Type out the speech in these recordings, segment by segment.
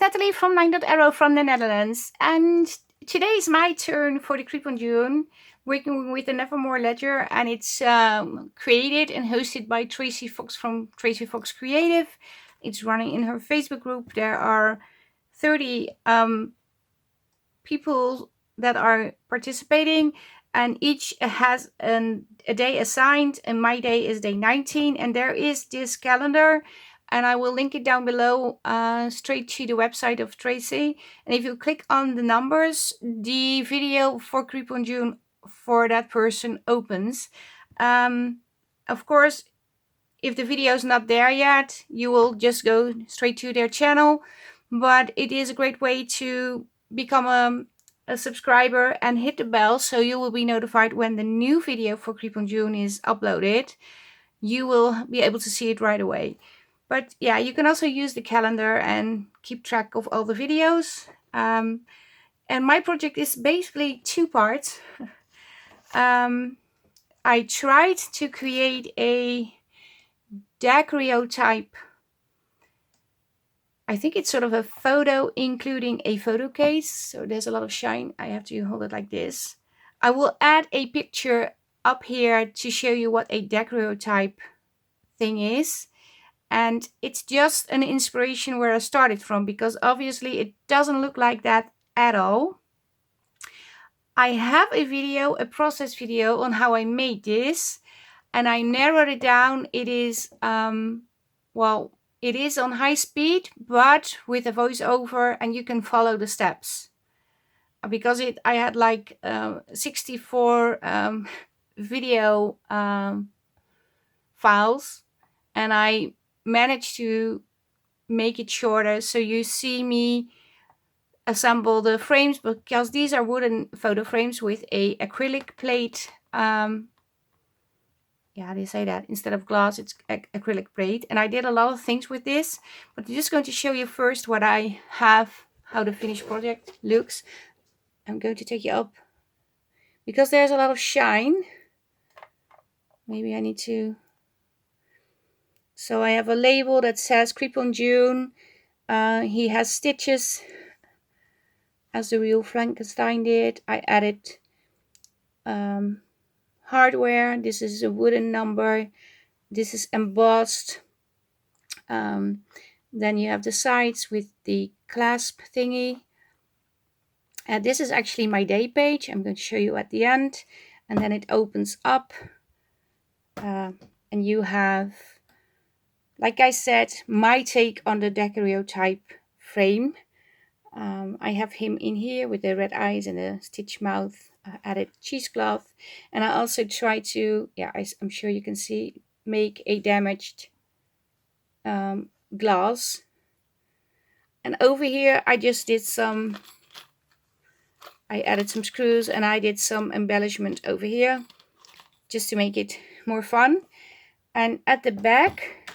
Nathalie from LineDotArrow from the Netherlands, and today is my turn for the Creep on June, working with the Nevermore Ledger, and it's created and hosted by Tracie Fox from Tracie Fox Creative. It's running in her Facebook group. There are 30 people that are participating, and each has a day assigned, and my day is day 19, and there is this calendar, and I will link it down below straight to the website of Tracie. And if you click on the numbers, the video for Creep on June for that person opens. Of course, if the video is not there yet, you will just go straight to their channel, but it is a great way to become a subscriber and hit the bell so you will be notified when the new video for Creep on June is uploaded. You will be able to see it right away. But yeah, you can also use the calendar and keep track of all the videos. And my project is basically two parts. I tried to create a daguerreotype. I think it's sort of a photo including a photo case. So there's a lot of shine. I have to hold it like this. I will add a picture up here to show you what a daguerreotype thing is. And it's just an inspiration where I started from, because obviously it doesn't look like that at all. I have a video, a process video on how I made this, and I narrowed it down. It is, well, it is on high speed, but with a voiceover, and you can follow the steps. Because I had like 64 video files, and I managed to make it shorter so you see me assemble the frames, because these are wooden photo frames with a acrylic plate. Yeah, they say that instead of glass it's acrylic plate, and I did a lot of things with this, but I'm just going to show you first what I have, how the finished project looks. I'm going to take you up because there's a lot of shine. Maybe I need to. So I have a label that says Creep on June. He has stitches as the real Frankenstein did. I added hardware. This is a wooden number. This is embossed. Then you have the sides with the clasp thingy. This is actually my day page. I'm going to show you at the end. And then it opens up. And you have, like I said, my take on the daguerreotype frame. I have him in here with the red eyes and the stitch mouth, added cheesecloth. And I also try to, yeah, I'm sure you can see, make a damaged glass. And over here I just did some, I added some screws, and I did some embellishment over here just to make it more fun. And at the back,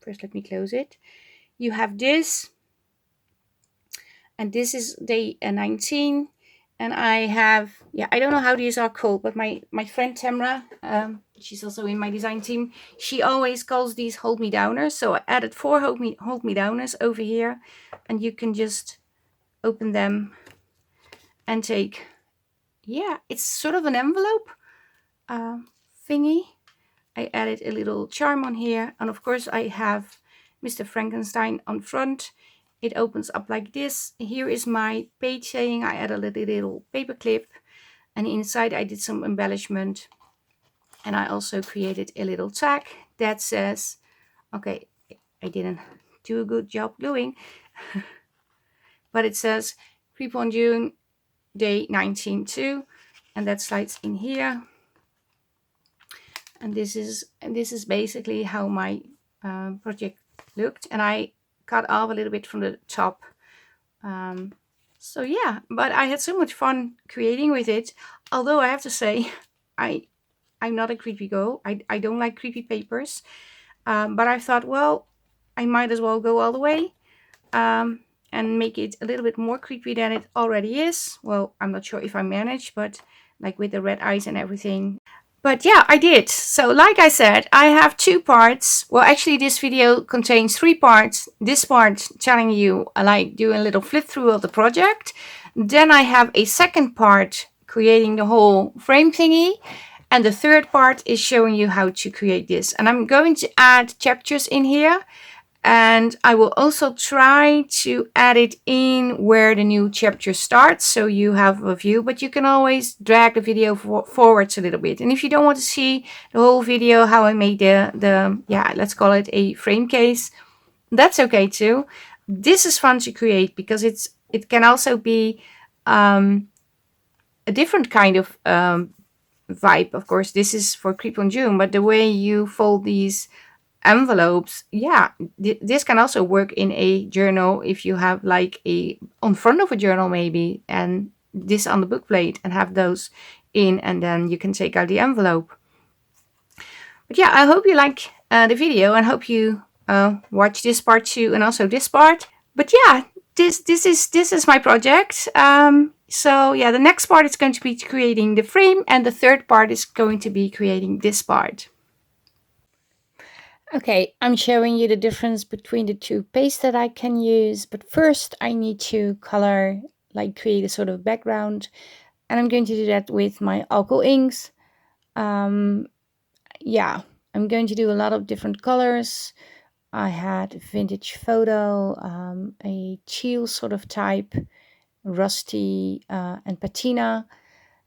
first let me close it, you have this, and this is day 19. And I have, yeah, I don't know how these are called, but my friend Tamra, she's also in my design team, she always calls these hold me downers. So I added 4 hold me downers over here, and you can just open them and take, yeah, it's sort of an envelope thingy. I added a little charm on here, and of course I have Mr. Frankenstein on front. It opens up like this. Here is my page saying. I added a little paper clip, and inside I did some embellishment, and I also created a little tag that says, okay, I didn't do a good job gluing, but it says Creep on June day 19 too, and that slides in here. And this is basically how my project looked, and I cut off a little bit from the top. So yeah, but I had so much fun creating with it. Although I have to say, I'm not a creepy girl. I don't like creepy papers. But I thought, well, I might as well go all the way and make it a little bit more creepy than it already is. Well, I'm not sure if I managed, but like with the red eyes and everything. But yeah, I did. So like I said, I have 2 parts. Well, actually this video contains 3 parts. This part telling you like doing a little flip through of the project. Then I have a second part creating the whole frame thingy. And the third part is showing you how to create this. And I'm going to add chapters in here. And I will also try to add it in where the new chapter starts, so you have a view, but you can always drag the video forwards a little bit. And if you don't want to see the whole video how I made the yeah, let's call it a frame case, that's okay too. This is fun to create because it can also be a different kind of vibe. Of course, this is for Creep on June, but the way you fold these envelopes, yeah, this can also work in a journal if you have like a on front of a journal maybe, and this on the book plate, and have those in, and then you can take out the envelope. But yeah, I hope you like the video, and hope you watch this part too, and also this part. But yeah, this is my project. So yeah, the next part is going to be creating the frame, and the third part is going to be creating this part. Okay, I'm showing you the difference between the 2 pastes that I can use, but first I need to color, like create a sort of background, and I'm going to do that with my alcohol inks. Yeah, I'm going to do a lot of different colors. I had vintage photo, a teal sort of type, rusty, and patina,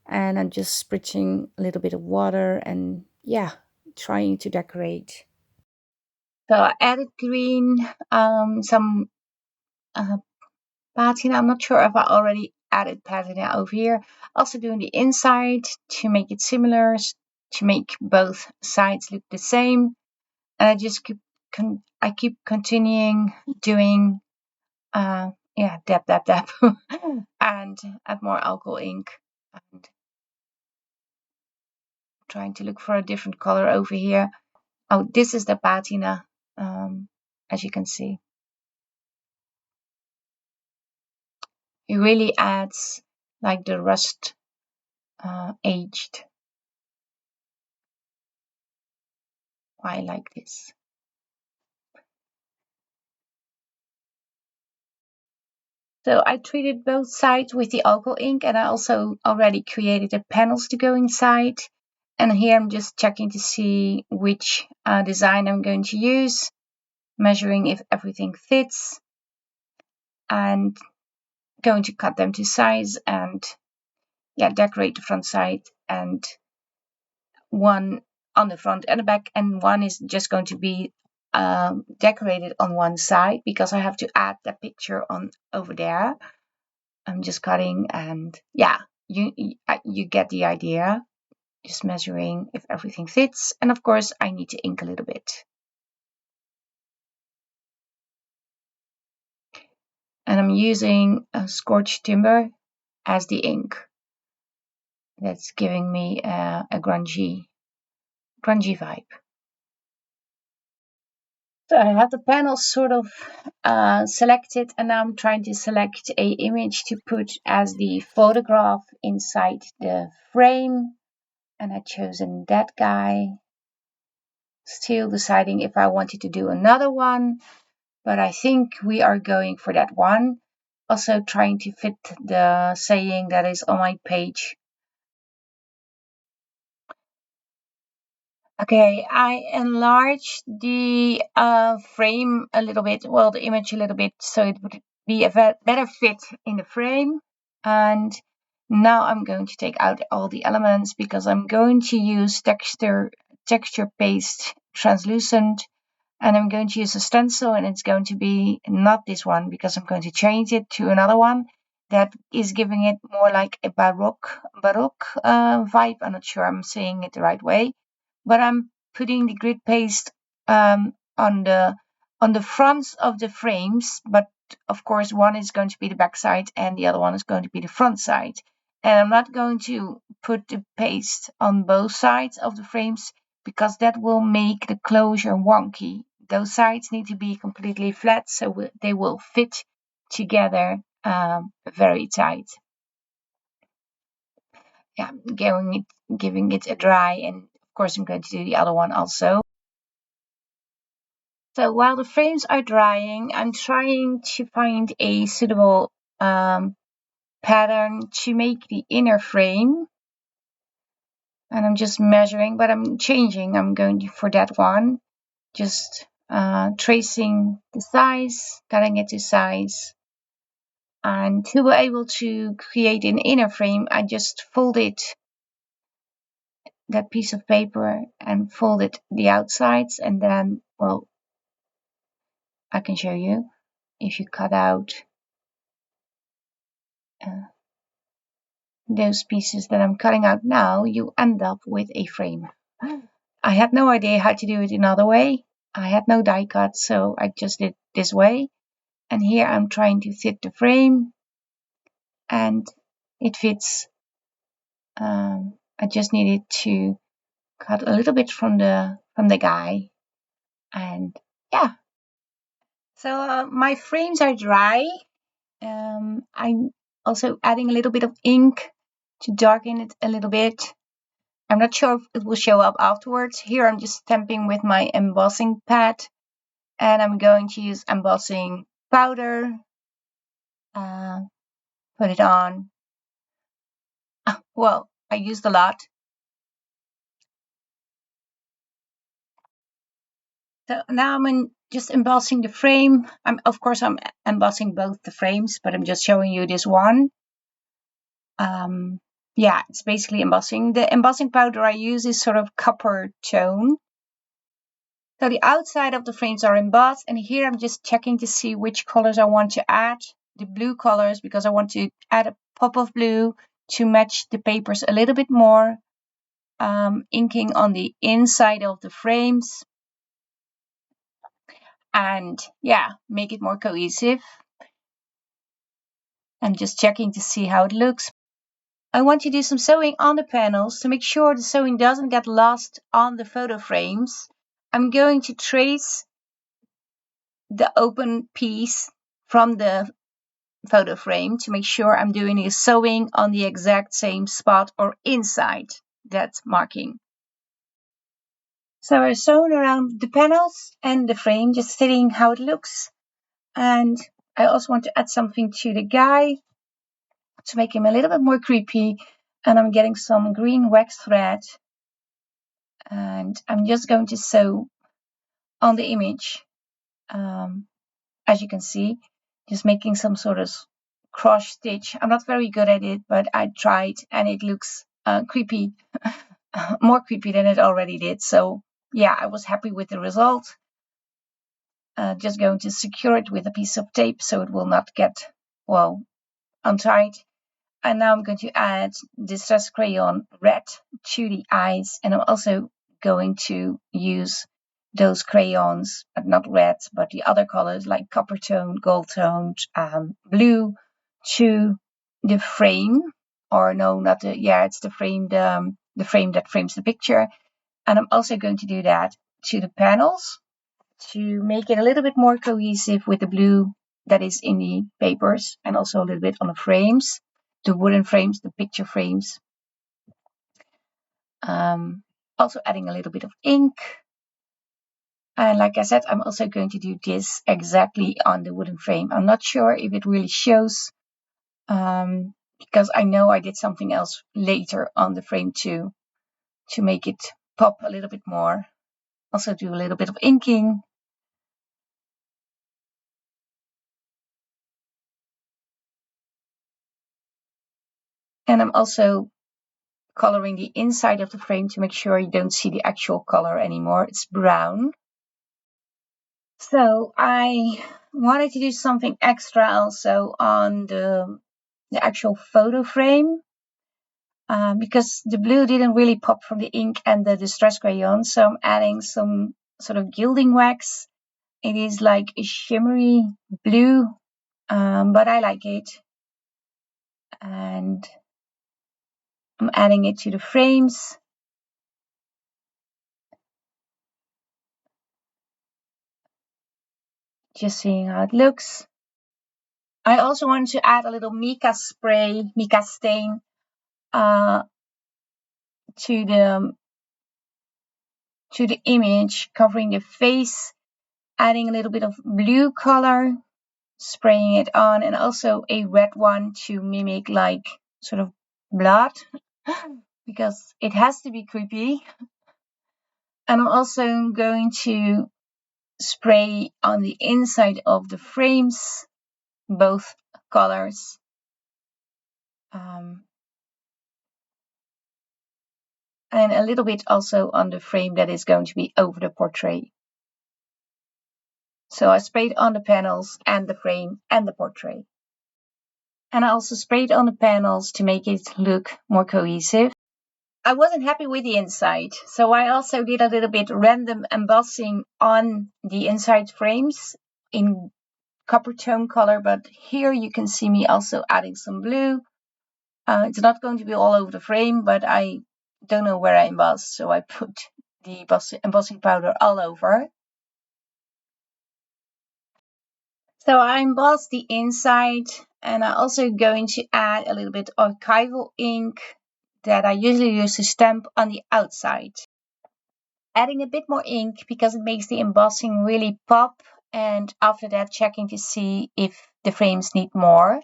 and I'm just spritzing a little bit of water and yeah, trying to decorate. So I added green, some patina. I'm not sure if I already added patina over here. Also doing the inside to make it similar, to make both sides look the same. And I just keep continuing doing, yeah, dab, dab, dab, and add more alcohol ink, and trying to look for a different color over here. Oh, this is the patina, as you can see. It really adds like the rust aged. I like this. So I treated both sides with the alcohol ink, and I also already created the panels to go inside. And here I'm just checking to see which design I'm going to use, measuring if everything fits, and going to cut them to size and yeah, decorate the front side, and one on the front and the back, and one is just going to be decorated on one side because I have to add the picture on over there. I'm just cutting, and yeah, you get the idea. Just measuring if everything fits, and of course I need to ink a little bit. And I'm using a scorched timber as the ink. That's giving me a grungy vibe. So I have the panels sort of selected, and now I'm trying to select a image to put as the photograph inside the frame, and I've chosen that guy. Still deciding if I wanted to do another one, but I think we are going for that one. Also trying to fit the saying that is on my page. Okay, I enlarged the frame a little bit, well, the image a little bit, so it would be a better fit in the frame. And now I'm going to take out all the elements because I'm going to use texture paste translucent, and I'm going to use a stencil, and it's going to be not this one because I'm going to change it to another one that is giving it more like a baroque vibe. I'm not sure I'm saying it the right way, but I'm putting the grid paste on the fronts of the frames, but of course one is going to be the back side and the other one is going to be the front side. And I'm not going to put the paste on both sides of the frames because that will make the closure wonky. Those sides need to be completely flat so they will fit together very tight. Yeah, giving it a dry and course, I'm going to do the other one also. So while the frames are drying, I'm trying to find a suitable pattern to make the inner frame. And I'm just measuring, but I'm changing. I'm going for that one. Just tracing the size, cutting it to size. And to be able to create an inner frame, I just folded that piece of paper and folded the outsides. And then, well, I can show you. If you cut out those pieces that I'm cutting out now, you end up with a frame. I had no idea how to do it another way. I had no die cut, so I just did this way. And here I'm trying to fit the frame, and it fits. I just needed to cut a little bit from the guy, and yeah. So my frames are dry. I'm also adding a little bit of ink to darken it a little bit. I'm not sure if it will show up afterwards. Here I'm just stamping with my embossing pad, and I'm going to use embossing powder. Put it on. Well, I used a lot. So now I'm just embossing the frame. Of course, I'm embossing both the frames, but I'm just showing you this one. Yeah, it's basically embossing. The embossing powder I use is sort of copper tone. So the outside of the frames are embossed, and here I'm just checking to see which colors I want to add. The blue colors, because I want to add a pop of blue to match the papers a little bit more. Inking on the inside of the frames. And yeah, make it more cohesive. I'm just checking to see how it looks. I want to do some sewing on the panels to make sure the sewing doesn't get lost on the photo frames. I'm going to trace the open piece from the photo frame to make sure I'm doing the sewing on the exact same spot or inside that marking. So I've sewn around the panels and the frame, just seeing how it looks. And I also want to add something to the guy to make him a little bit more creepy. And I'm getting some green wax thread. And I'm just going to sew on the image, as you can see, just making some sort of cross stitch. I'm not very good at it, but I tried, and it looks creepy, more creepy than it already did. So yeah, I was happy with the result. Just going to secure it with a piece of tape so it will not get, well, untied. And now I'm going to add Distress Crayon Red to the eyes. And I'm also going to use those crayons, not red, but the other colors like copper tone, gold toned, blue, to the frame. Or no, not the, yeah, it's the frame, the frame that frames the picture. And I'm also going to do that to the panels to make it a little bit more cohesive with the blue that is in the papers, and also a little bit on the frames, the wooden frames, the picture frames. Also adding a little bit of ink. And like I said, I'm also going to do this exactly on the wooden frame. I'm not sure if it really shows, because I know I did something else later on the frame too, to make it pop a little bit more. Also do a little bit of inking. And I'm also coloring the inside of the frame to make sure you don't see the actual color anymore. It's brown. So I wanted to do something extra also on the actual photo frame, because the blue didn't really pop from the ink and the distress crayon. So I'm adding some sort of gilding wax. It is like a shimmery blue, but I like it. And I'm adding it to the frames. Just seeing how it looks. I also want to add a little mica spray, mica stain, to the to the image, covering the face, adding a little bit of blue color, spraying it on, and also a red one to mimic like sort of blood because it has to be creepy. And I'm also going to spray on the inside of the frames, both colors. And a little bit also on the frame that is going to be over the portrait. So I sprayed on the panels and the frame and the portrait. And I also sprayed on the panels to make it look more cohesive. I wasn't happy with the inside, so I also did a little bit random embossing on the inside frames in copper tone color, but here you can see me also adding some blue. It's not going to be all over the frame, but I don't know where I embossed, so I put the embossing powder all over. So I embossed the inside, and I'm also going to add a little bit of archival ink that I usually use to stamp on the outside. Adding a bit more ink because it makes the embossing really pop, and after that checking to see if the frames need more.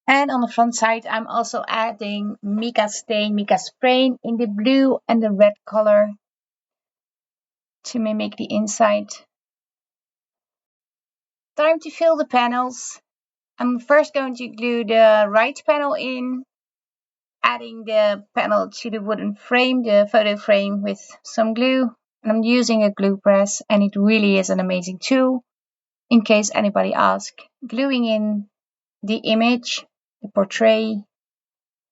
And on the front side I'm also adding mica spray in the blue and the red color to mimic the inside. Time to fill the panels. I'm first going to glue the right panel in, adding the panel to the wooden frame, the photo frame, with some glue. And I'm using a glue press, and it really is an amazing tool. In case anybody asks, gluing in the image, the portrait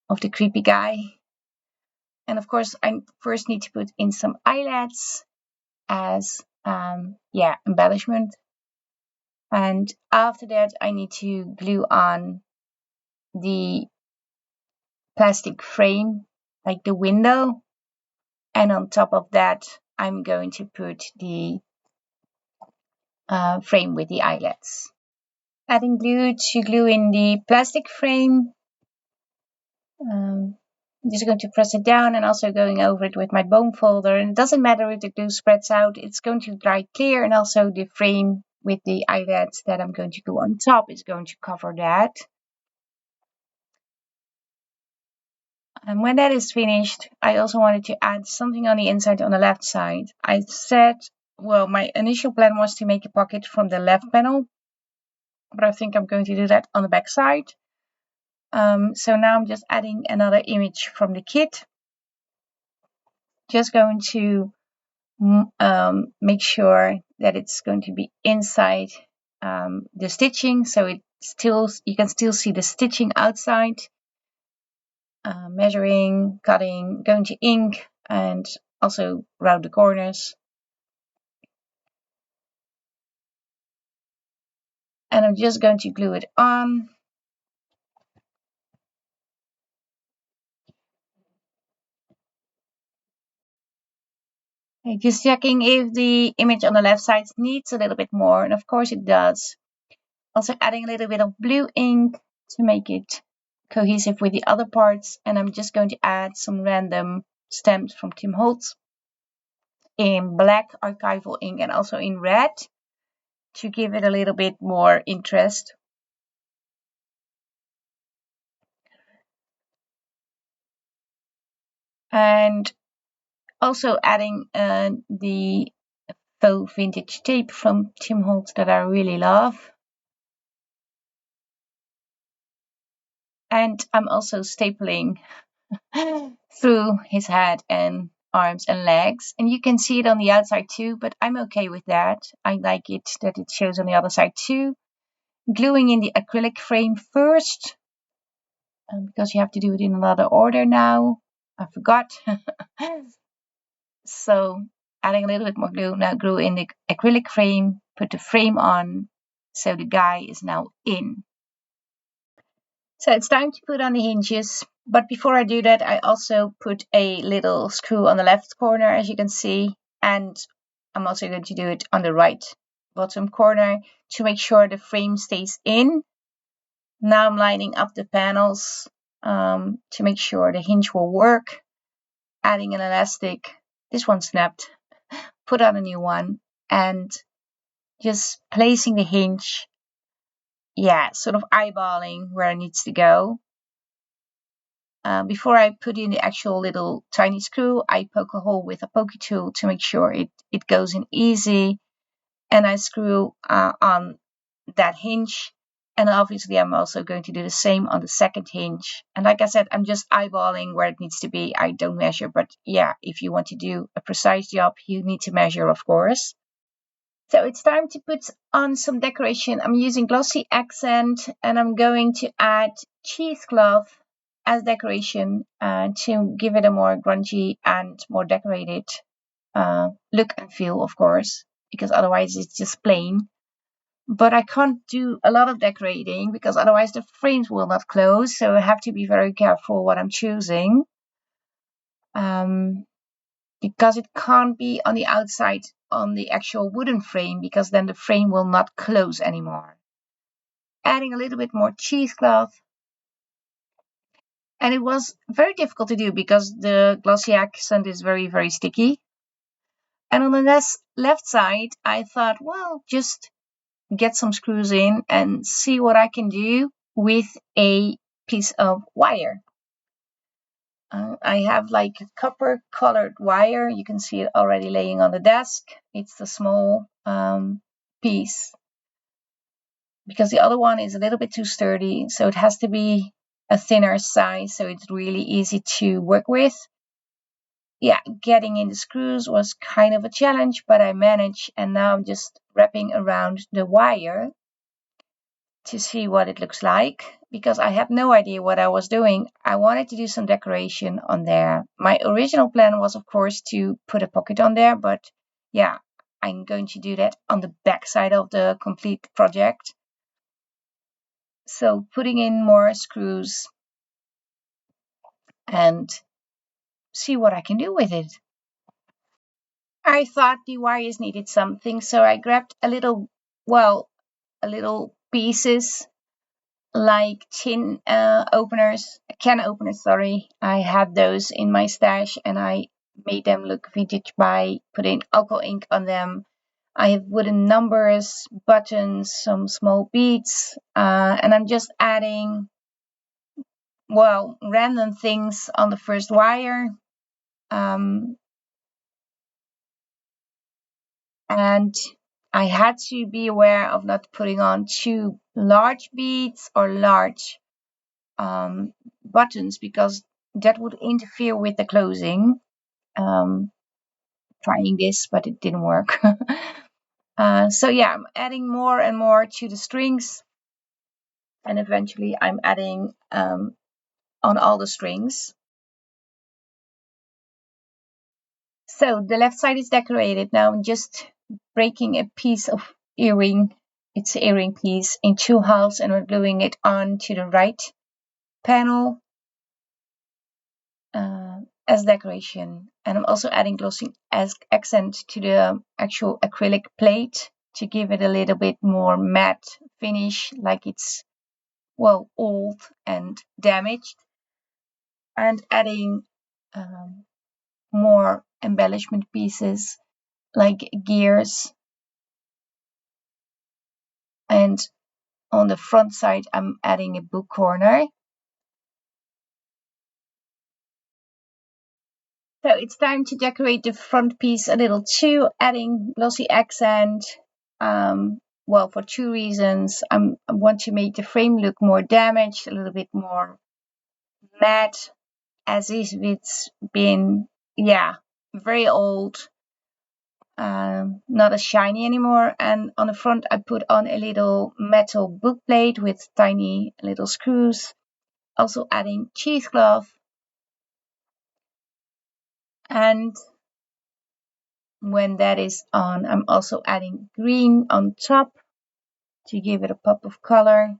of the creepy guy. And of course, I first need to put in some eyelets as embellishment. And after that, I need to glue on the plastic frame, like the window. And on top of that, I'm going to put the frame with the eyelets. Adding glue to glue in the plastic frame. I'm just going to press it down and also going over it with my bone folder. And it doesn't matter if the glue spreads out, it's going to dry clear. And also the frame with the eyelets that I'm going to glue on top is going to cover that. And when that is finished, I also wanted to add something on the inside on the left side. I said, well, my initial plan was to make a pocket from the left panel, but I think I'm going to do that on the back side. So now I'm just adding another image from the kit. Just going to make sure that it's going to be inside the stitching, so you can still see the stitching outside. Measuring, cutting, going to ink, and also round the corners. And I'm just going to glue it on. Just checking if the image on the left side needs a little bit more, and of course it does. Also adding a little bit of blue ink to make it cohesive with the other parts, and I'm just going to add some random stamps from Tim Holtz in black archival ink and also in red to give it a little bit more interest. And also adding the faux vintage tape from Tim Holtz that I really love. And I'm also stapling through his head and arms and legs. And you can see it on the outside too, but I'm okay with that. I like it that it shows on the other side too. Gluing in the acrylic frame first, because you have to do it in another order now. I forgot. So adding a little bit more glue. Now glue in the acrylic frame, put the frame on, so the guy is now in. So it's time to put on the hinges, but before I do that, I also put a little screw on the left corner, as you can see, and I'm also going to do it on the right bottom corner to make sure the frame stays in. Now I'm lining up the panels to make sure the hinge will work, adding an elastic. This one snapped, put on a new one, and just placing the hinge, yeah, sort of eyeballing where it needs to go. Before I put in the actual little tiny screw, I poke a hole with a pokey tool to make sure it goes in easy, and I screw on that hinge. And obviously I'm also going to do the same on the second hinge. And like I said, I'm just eyeballing where it needs to be. I don't measure, but yeah, if you want to do a precise job, you need to measure, of course. So it's time to put on some decoration. I'm using glossy accent, and I'm going to add cheesecloth as decoration to give it a more grungy and more decorated look and feel, of course, because otherwise it's just plain. But I can't do a lot of decorating because otherwise the frames will not close, so I have to be very careful what I'm choosing. Because it can't be on the outside on the actual wooden frame, because then the frame will not close anymore. Adding a little bit more cheesecloth. And it was very difficult to do because the glossy accent is very, very sticky. And on the left side, I thought, well, just get some screws in and see what I can do with a piece of wire. I have like a copper colored wire. You can see it already laying on the desk. It's the small piece, because the other one is a little bit too sturdy, so it has to be a thinner size, so it's really easy to work with. Yeah, getting in the screws was kind of a challenge, but I managed, and now I'm just wrapping around the wire to see what it looks like, because I had no idea what I was doing. I wanted to do some decoration on there. My original plan was, of course, to put a pocket on there, but yeah, I'm going to do that on the back side of the complete project. So putting in more screws and see what I can do with it. I thought the wires needed something, so I grabbed a little pieces like can openers, sorry. I had those in my stash, and I made them look vintage by putting alcohol ink on them. I have wooden numbers, buttons, some small beads, and I'm just adding, random things on the first wire. And I had to be aware of not putting on too large beads or large buttons, because that would interfere with the closing. Trying this, but it didn't work. So yeah, I'm adding more and more to the strings, and eventually I'm adding on all the strings. So the left side is decorated. Now I'm just breaking a piece of earring. It's an earring piece in two halves, and we're gluing it on to the right panel as decoration. And I'm also adding glossy as accent to the actual acrylic plate to give it a little bit more matte finish, like it's old and damaged. And adding more embellishment pieces like gears. And on the front side, I'm adding a book corner. So it's time to decorate the front piece a little too, adding glossy accent. For two reasons. I want to make the frame look more damaged, a little bit more matte, as if it's been, very old, not as shiny anymore. And on the front, I put on a little metal book plate with tiny little screws. Also adding cheesecloth. And when that is on, I'm also adding green on top to give it a pop of color.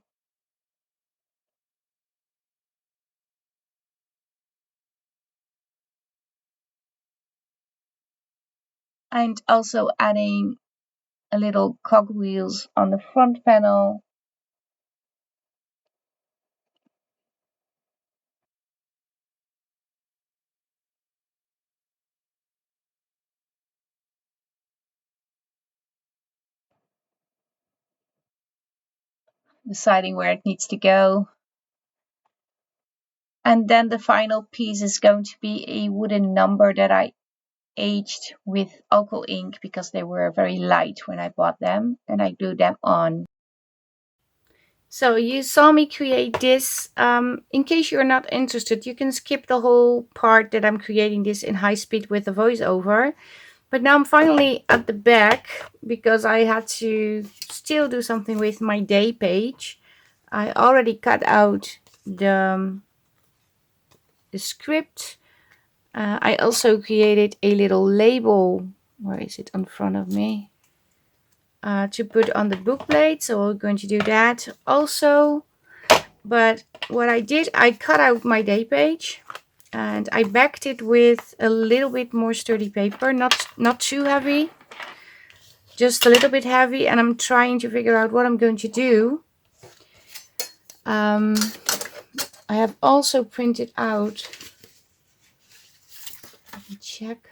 And also adding a little cogwheels on the front panel. deciding where it needs to go. And then the final piece is going to be a wooden number that I aged with alcohol ink because they were very light when I bought them, and I glue them on. So you saw me create this. In case you're not interested, you can skip the whole part that I'm creating this in high speed with the voiceover. But now I'm finally at the back because I had to still do something with my day page. I already cut out the script. I also created a little label. Where is it on front of me? To put on the book plate. So we're going to do that also. But what I did, I cut out my day page and I backed it with a little bit more sturdy paper, not too heavy, just a little bit heavy, and I'm trying to figure out what I'm going to do. I have also printed out, let me check,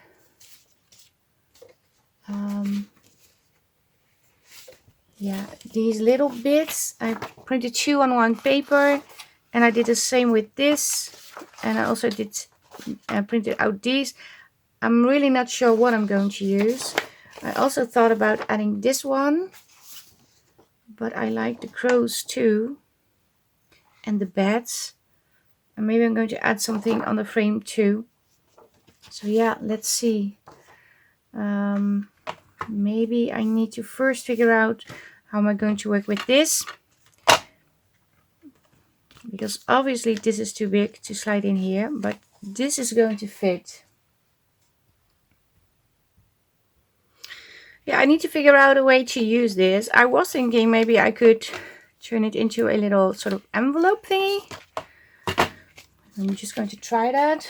yeah, these little bits. I printed 2 on 1 paper, and I did the same with this, and I also did printed out these. I'm really not sure what I'm going to use. I also thought about adding this one, but I like the crows too, and the bats, and maybe I'm going to add something on the frame too. So yeah, let's see. Maybe I need to first figure out how am I going to work with this, because obviously this is too big to slide in here, but this is going to fit. Yeah, I need to figure out a way to use this. I was thinking maybe I could turn it into a little sort of envelope thingy. I'm just going to try that.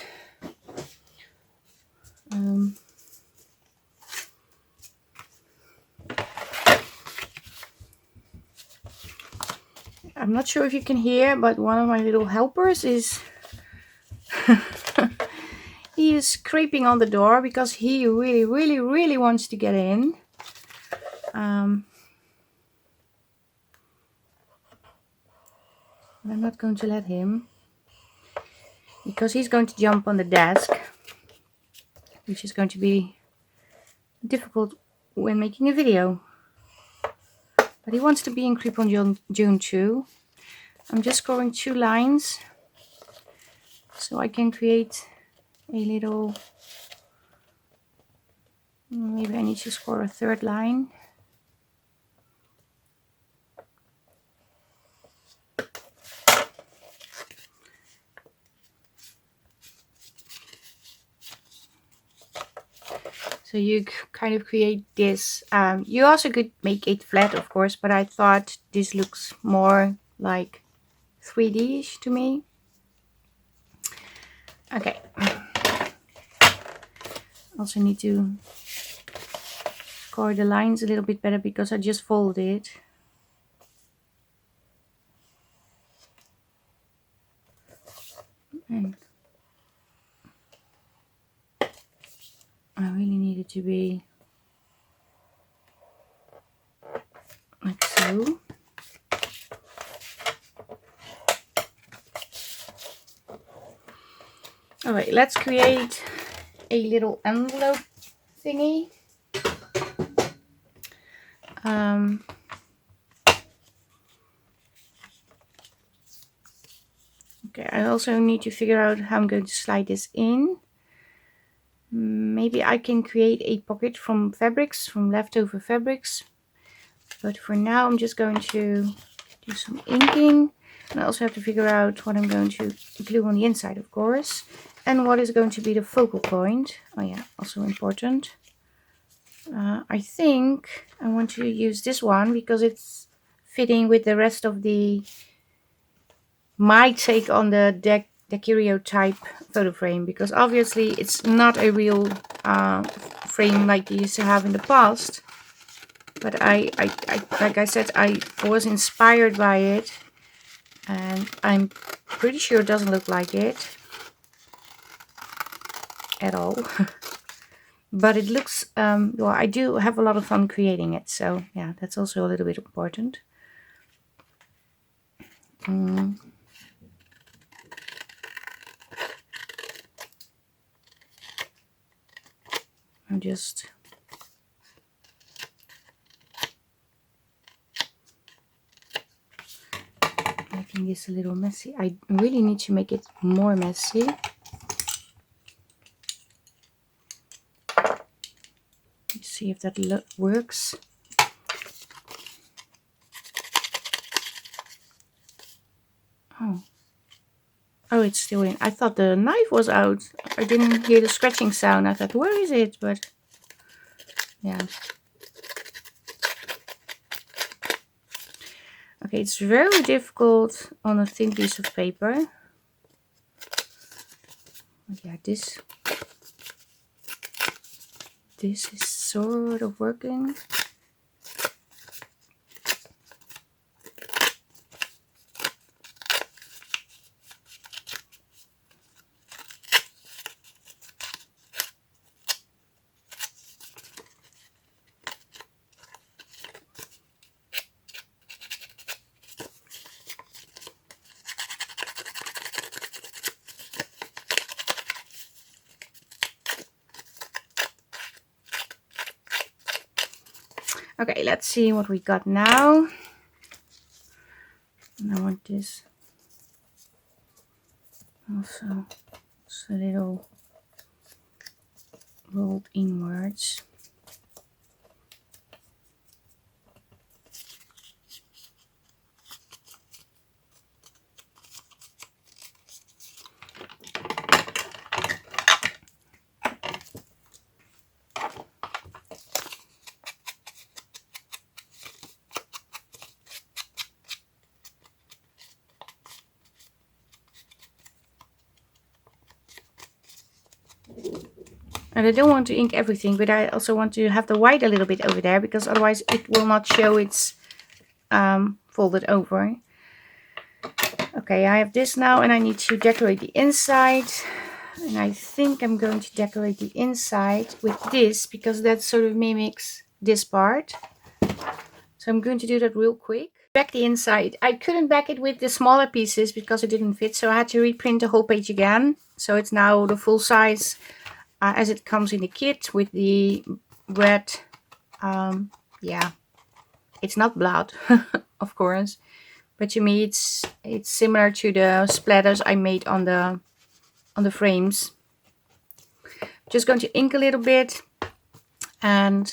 I'm not sure if you can hear, but one of my little helpers is he is creeping on the door because he really wants to get in. I'm not going to let him because he's going to jump on the desk, which is going to be difficult when making a video. But he wants to be in Creep on June too. I'm just scoring 2 lines so I can create a little, maybe I need to score a 3rd line. So you kind of create this. You also could make it flat, of course, but I thought this looks more like 3D-ish to me. Okay. Also need to score the lines a little bit better because I just folded. And I really need it to be like so. Alright, let's create a little envelope thingy. Okay, I also need to figure out how I'm going to slide this in. Maybe I can create a pocket from fabrics, from leftover fabrics. But for now I'm just going to do some inking. And I also have to figure out what I'm going to glue on the inside, of course. And what is going to be the focal point. Oh yeah, also important. I think I want to use this one because it's fitting with the rest of my take on the Daguerreotype photo frame, because obviously it's not a real frame like you used to have in the past. But I like I said, I was inspired by it, and I'm pretty sure it doesn't look like it at all. But it looks, well, I do have a lot of fun creating it, so yeah, that's also a little bit important. I'm just making this a little messy. I really need to make it more messy. Let's see if that works. Oh, it's still in. I thought the knife was out. I didn't hear the scratching sound. I thought, where is it? But yeah. Okay, it's very difficult on a thin piece of paper. But yeah, this is sort of working. Okay, let's see what we got now. And I want this also. It's a little rolled inwards. And I don't want to ink everything, but I also want to have the white a little bit over there, because otherwise it will not show it's folded over. Okay, I have this now, and I need to decorate the inside. And I think I'm going to decorate the inside with this, because that sort of mimics this part. So I'm going to do that real quick. Back the inside. I couldn't back it with the smaller pieces because it didn't fit, so I had to reprint the whole page again. So it's now the full size as it comes in the kit with the red. Yeah, it's not blood, of course, but to me it's similar to the splatters I made on the frames. Just going to ink a little bit, and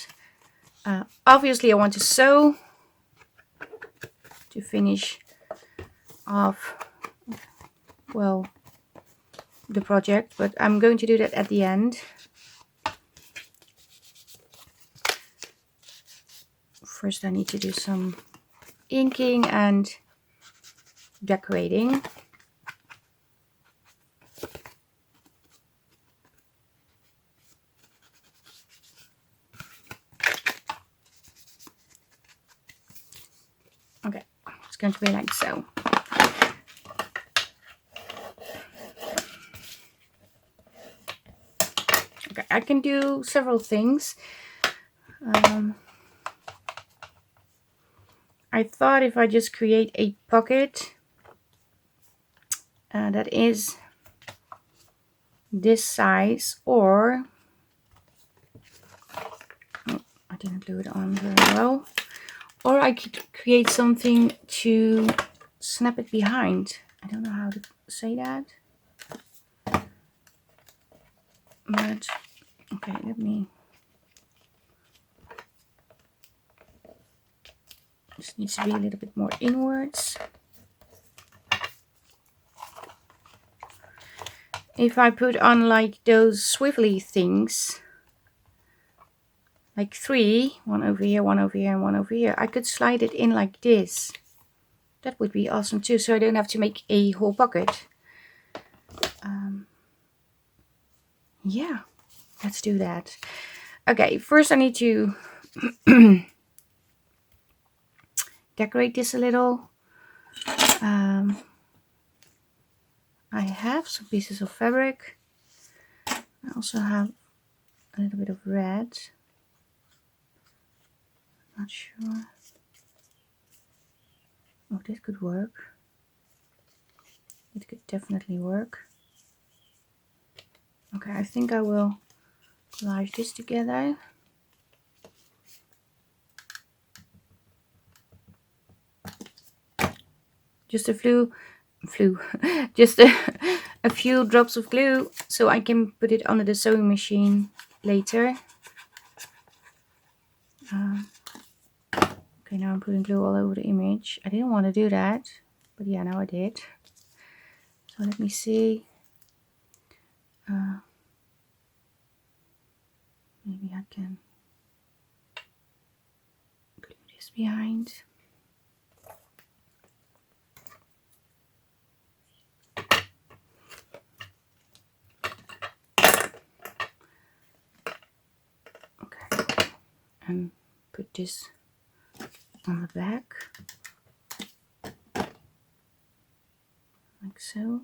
obviously I want to sew to finish off, well, the project, but I'm going to do that at the end. First I need to do some inking and decorating. Okay, it's going to be like so. Okay, I can do several things. I thought if I just create a pocket that is this size, or I didn't glue it on very well, or I could create something to snap it behind. I don't know how to say that, but okay, let me. This needs to be a little bit more inwards. If I put on like those swivelly things, like 3, one over here, one over here, and one over here, I could slide it in like this. That would be awesome too, so I don't have to make a whole pocket. Yeah, let's do that. Okay, first I need to decorate this a little. I have some pieces of fabric. I also have a little bit of red. Not sure. Oh, this could work. It could definitely work. Okay, I think I will collage this together. Just a just a few drops of glue so I can put it under the sewing machine later. Okay, now I'm putting glue all over the image. I didn't want to do that, but yeah, now I did. So let me see. Maybe I can glue this behind. Okay, and put this on the back, like so.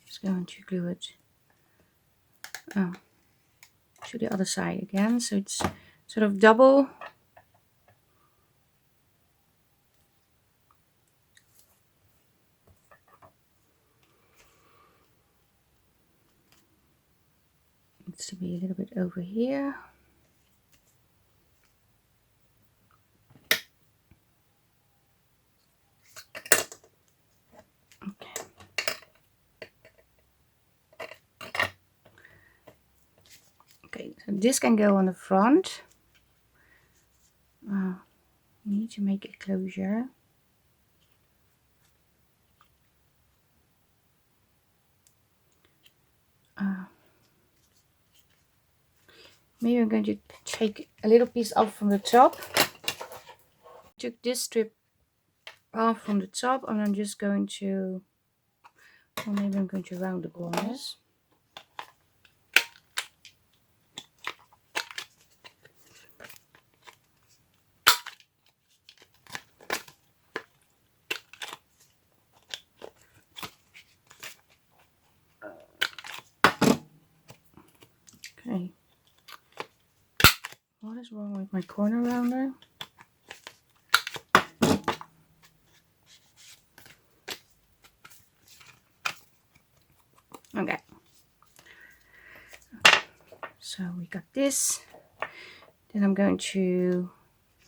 Just going to glue it to the other side again, so it's sort of double. Needs to be a little bit over here. Okay. Okay, so this can go on the front. You need to make it closure. Maybe I'm going to take a little piece off from the top. Took this strip off from the top, and I'm just going to, or maybe I'm going to round the corners. Okay. What is wrong with my corner rounder? Okay. So we got this. Then I'm going to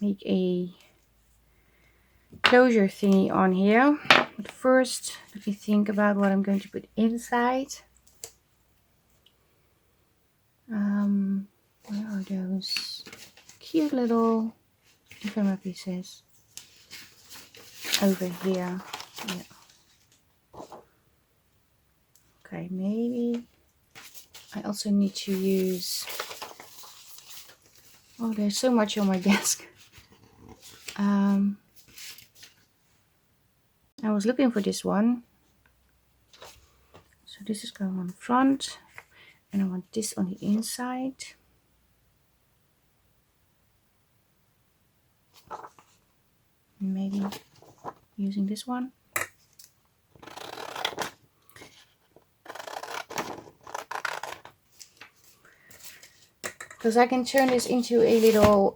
make a closure thingy on here. But first, let me think about what I'm going to put inside. Where are those cute little ephemera pieces? Over here. Yeah. Okay, maybe I also need to use, oh, there's so much on my desk. I was looking for this one. So this is going on the front, and I want this on the inside. Maybe using this one. Because I can turn this into a little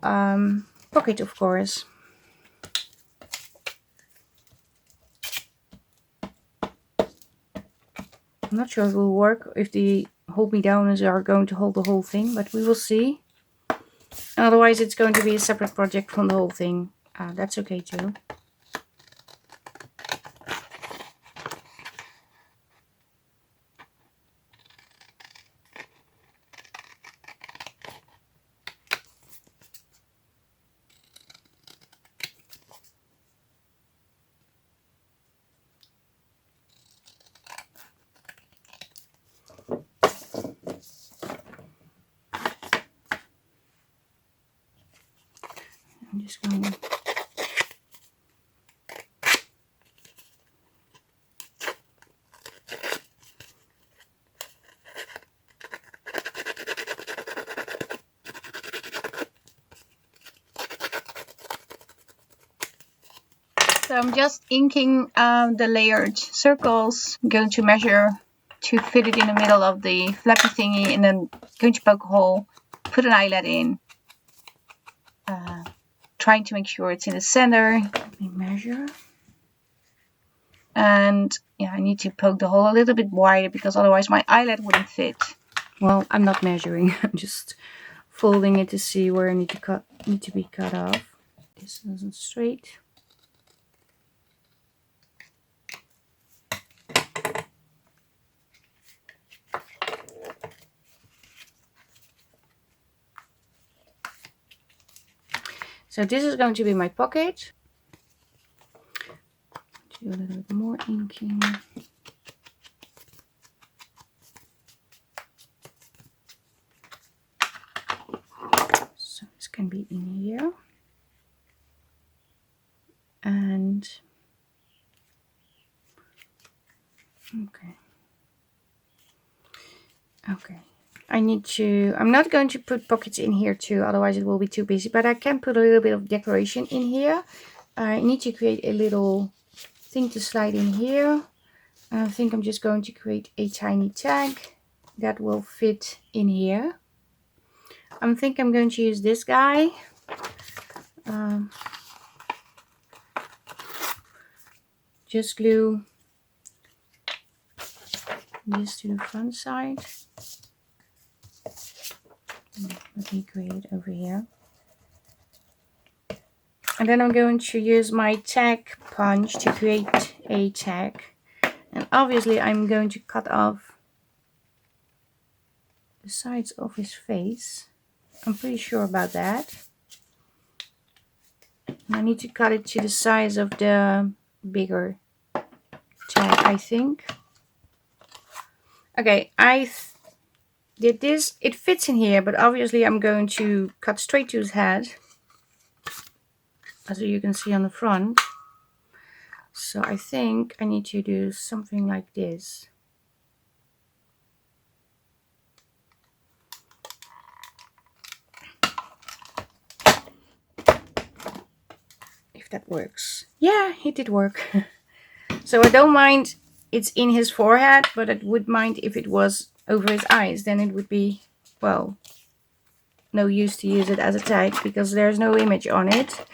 pocket, of course. I'm not sure if it will work, if the hold me downers are going to hold the whole thing, but we will see. Otherwise it's going to be a separate project from the whole thing. That's okay too. I'm just going to So I'm just inking the layered circles. I'm going to measure to fit it in the middle of the flappy thingy, and then going to poke a hole, put an eyelet in, trying to make sure it's in the center. Let me measure. And yeah, I need to poke the hole a little bit wider because otherwise my eyelet wouldn't fit. Well, I'm not measuring. I'm just folding it to see where I need to be cut off. This isn't straight. So this is going to be my pocket. Do a little bit more inking. So this can be in here. And okay. I'm not going to put pockets in here too, otherwise it will be too busy, but I can put a little bit of decoration in here. I need to create a little thing to slide in here. And I think I'm just going to create a tiny tag that will fit in here. I think I'm going to use this guy. Just glue this to the front side. Let me create it over here. And then I'm going to use my tag punch to create a tag. And obviously I'm going to cut off the sides of his face. I'm pretty sure about that. And I need to cut it to the size of the bigger tag, I think. Okay, I did this. It fits in here, but obviously I'm going to cut straight to his head, as you can see on the front. So I think I need to do something like this. If that works. Yeah, it did work. So I don't mind it's in his forehead, but I would mind if it was over his eyes. Then it would be, well, no use to use it as a tag because there's no image on it.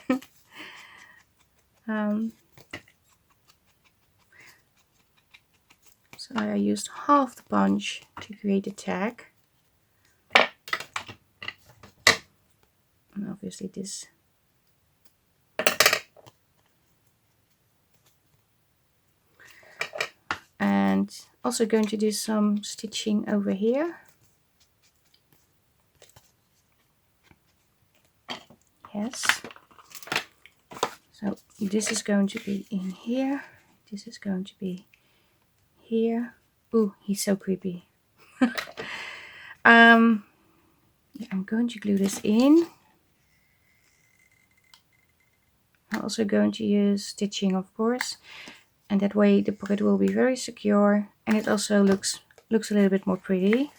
So I used half the punch to create a tag. And obviously this and also going to do some stitching over here. Yes. So this is going to be in here. This is going to be here. Ooh, he's so creepy. I'm going to glue this in. I'm also going to use stitching, of course, and that way the pocket will be very secure, and it also looks a little bit more pretty.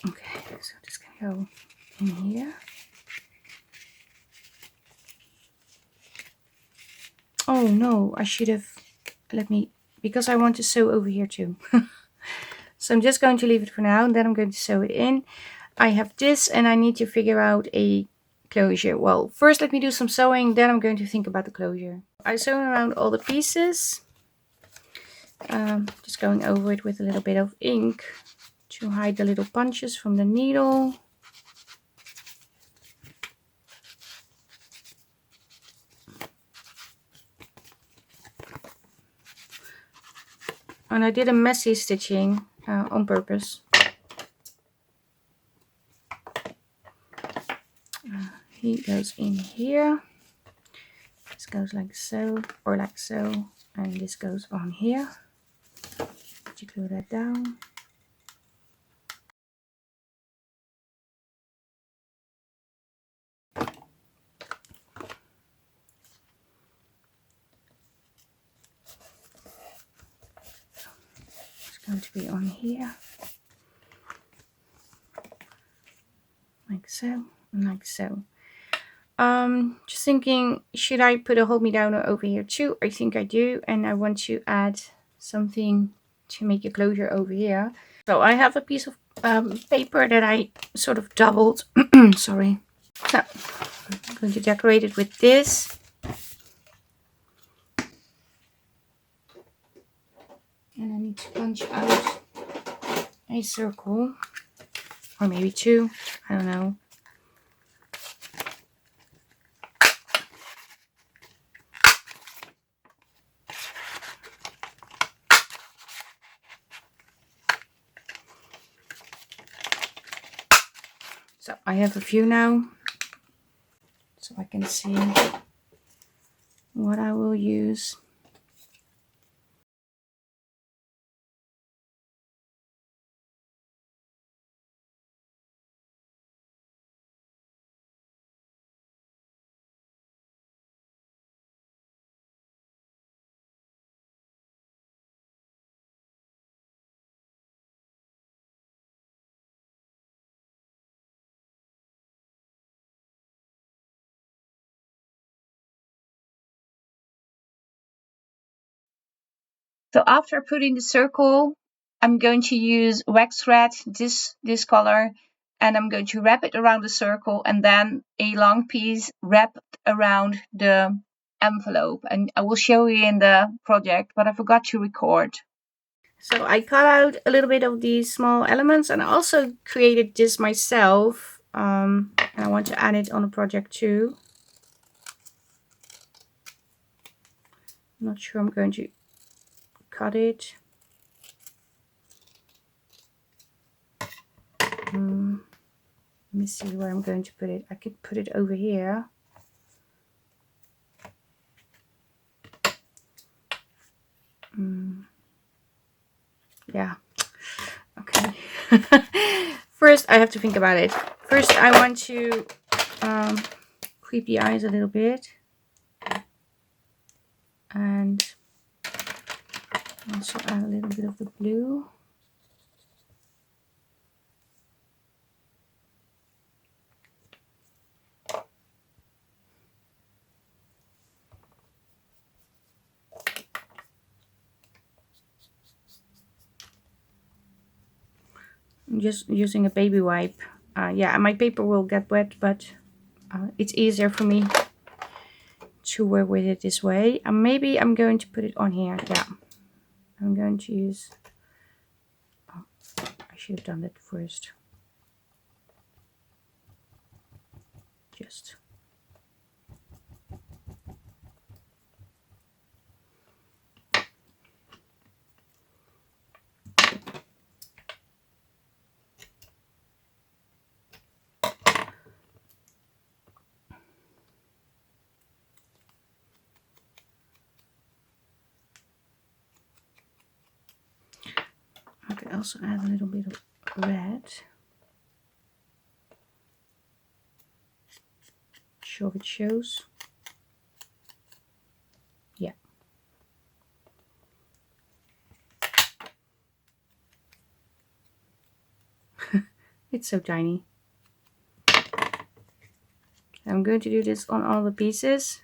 Okay, so this can go in here. Oh no, I should have because I want to sew over here too. So I'm just going to leave it for now, and then I'm going to sew it in. I have this, and I need to figure out a closure. Well, first let me do some sewing, then I'm going to think about the closure. I sew around all the pieces. Just going over it with a little bit of ink to hide the little punches from the needle. And I did a messy stitching on purpose. He goes in here. This goes like so, or like so, and this goes on here. To glue that down. going to be on here. Like so, and like so. Just thinking, should I put a hold me downer over here too? I think I do, and I want to add something to make a closure over here. So I have a piece of paper that I sort of doubled. Sorry. So I'm going to decorate it with this. And I need to punch out a circle, or maybe two, I don't know. So I have a few now, so I can see what I will use. So after putting the circle, I'm going to use wax thread, this color, and I'm going to wrap it around the circle, and then a long piece wrapped around the envelope. And I will show you in the project, but I forgot to record. So I cut out a little bit of these small elements, and I also created this myself. And I want to add it on a project too. I'm not sure I'm going to cut it. Let me see where I'm going to put it. I could put it over here. Yeah. Okay. First, I have to think about it. First, I want to creep the eyes a little bit. And also add a little bit of the blue. I'm just using a baby wipe. Yeah, my paper will get wet, but it's easier for me to work with it this way. And maybe I'm going to put it on here. Yeah, I'm going to use... Oh, I should have done that first. Just... I could also add a little bit of red. Sure it shows. Yeah. It's so tiny. I'm going to do this on all the pieces.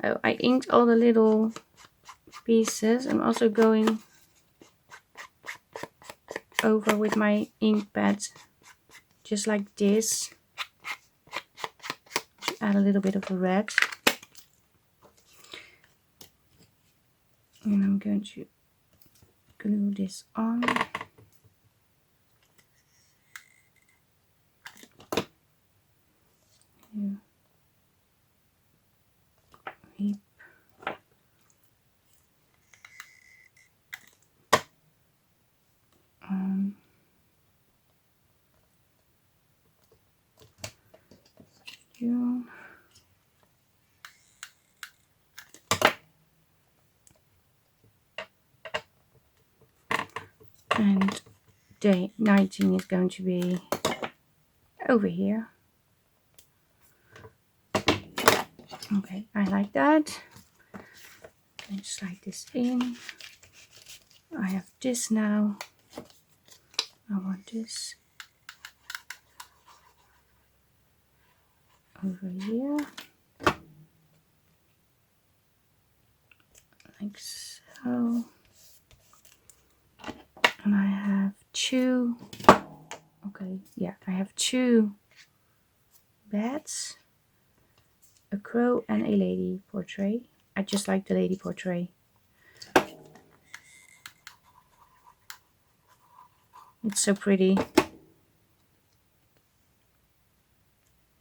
Oh, I inked all the little pieces. I'm also going over with my ink pad, just like this, to add a little bit of the red. And I'm going to glue this on. Here. Creep. June. And day 19 is going to be over here. Okay, I like that. And slide this in. I have this now. I want this over here, like so. And I have two, okay, yeah, I have two bats, a crow and a lady portrait. I just like the lady portrait. It's so pretty.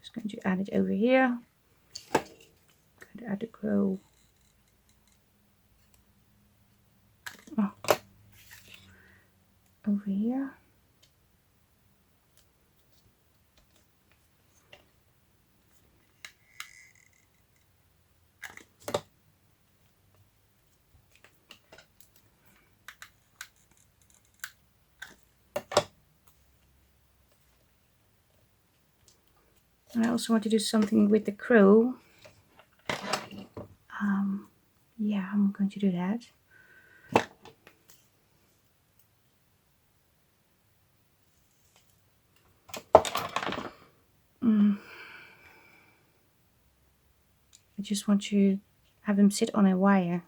Just going to add it over here. Going to add the crow. Oh. Over here. And I also want to do something with the crow. Yeah, I'm going to do that. I just want to have him sit on a wire.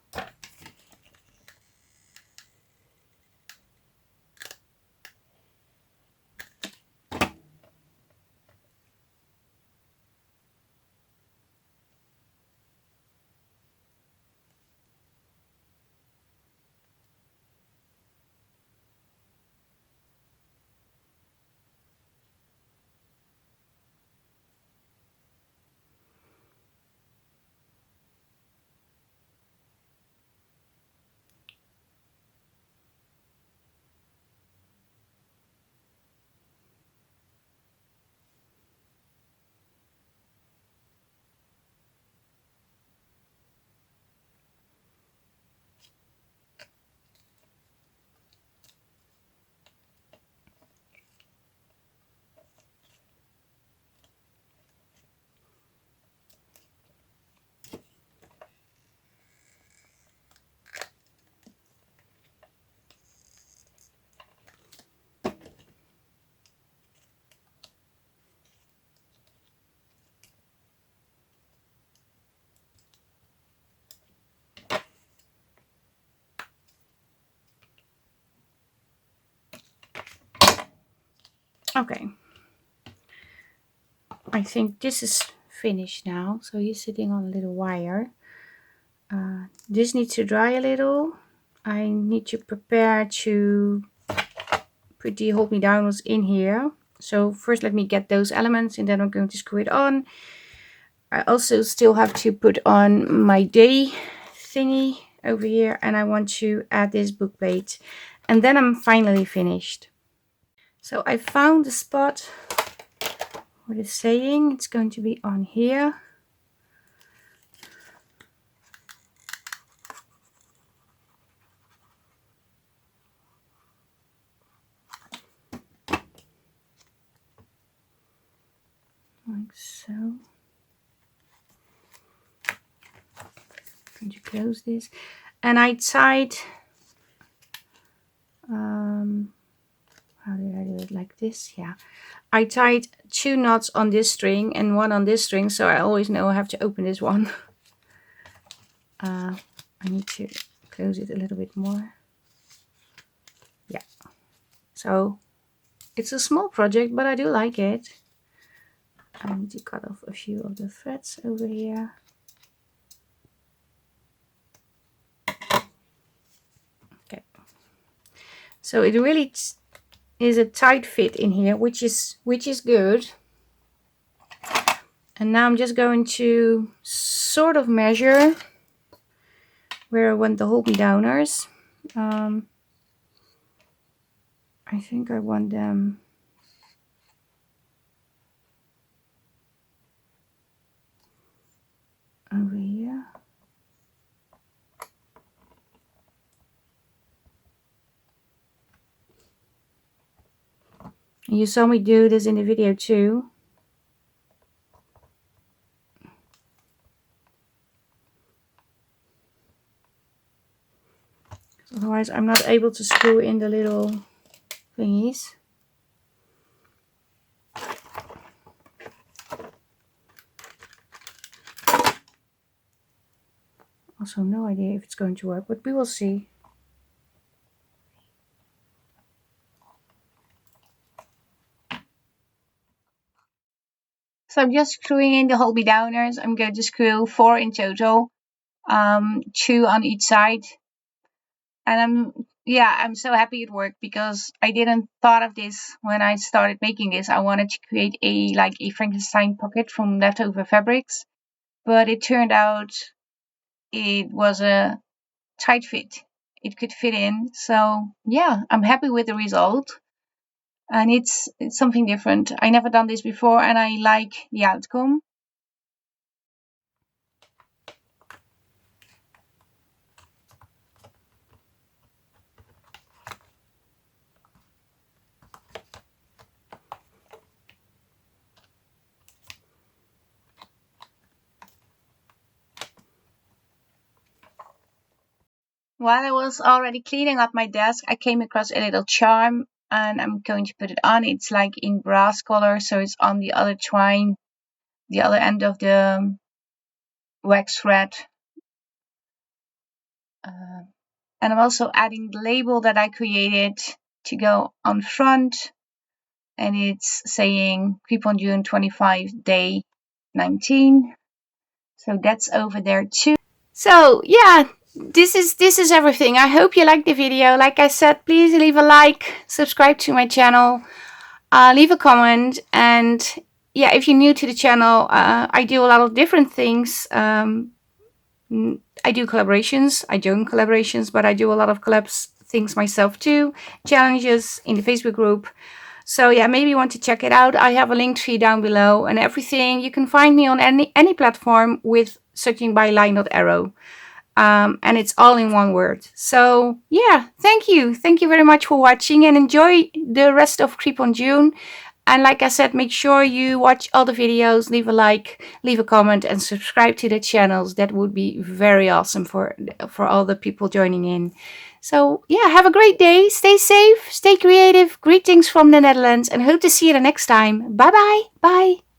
Okay. I think this is finished now. So he's sitting on a little wire. This needs to dry a little. I need to prepare to put the hold me downwards in here. So first let me get those elements and then I'm going to screw it on. I also still have to put on my day thingy over here, and I want to add this book plate, and then I'm finally finished. So I found the spot where the saying, it's going to be on here. Like so. I'm going to close this, and I tied how did I do it? Like this? Yeah, I tied 2 knots on this string and 1 on this string, so I always know I have to open this one. I need to close it a little bit more. Yeah, so it's a small project, but I do like it. I need to cut off a few of the threads over here. Okay, so it really is a tight fit in here, which is good. And now I'm just going to sort of measure where I want the hold me downers. I think I want them over here. And you saw me do this in the video too. Otherwise I'm not able to screw in the little thingies. Also no idea if it's going to work, but we will see. So I'm just screwing in the hold-me downers. I'm going to screw 4 in total, 2 on each side. And I'm so happy it worked, because I didn't thought of this when I started making this. I wanted to create a Frankenstein pocket from leftover fabrics, but it turned out it was a tight fit. It could fit in. So yeah, I'm happy with the result. And it's something different. I never done this before, and I like the outcome. While I was already cleaning up my desk, I came across a little charm, and I'm going to put it on. It's like in brass color, so it's on the other twine, the other end of the wax thread. And I'm also adding the label that I created to go on front, and it's saying Creep on June 25, day 19. So that's over there too. So yeah, this is everything. I hope you liked the video. Like I said, please leave a like, subscribe to my channel, leave a comment, and yeah, if you're new to the channel, I do a lot of different things. I do collaborations, I join collaborations, but I do a lot of collabs things myself too, challenges in the Facebook group. So yeah, maybe you want to check it out. I have a link tree down below and everything. You can find me on any platform with searching by LineDotArrow. And it's all in one word. So yeah, thank you very much for watching, and enjoy the rest of Creep on June. And like I said, make sure you watch all the videos, leave a like, leave a comment, and subscribe to the channels. That would be very awesome for all the people joining in. So yeah, have a great day, stay safe, stay creative, greetings from the Netherlands, and hope to see you the next time. Bye bye.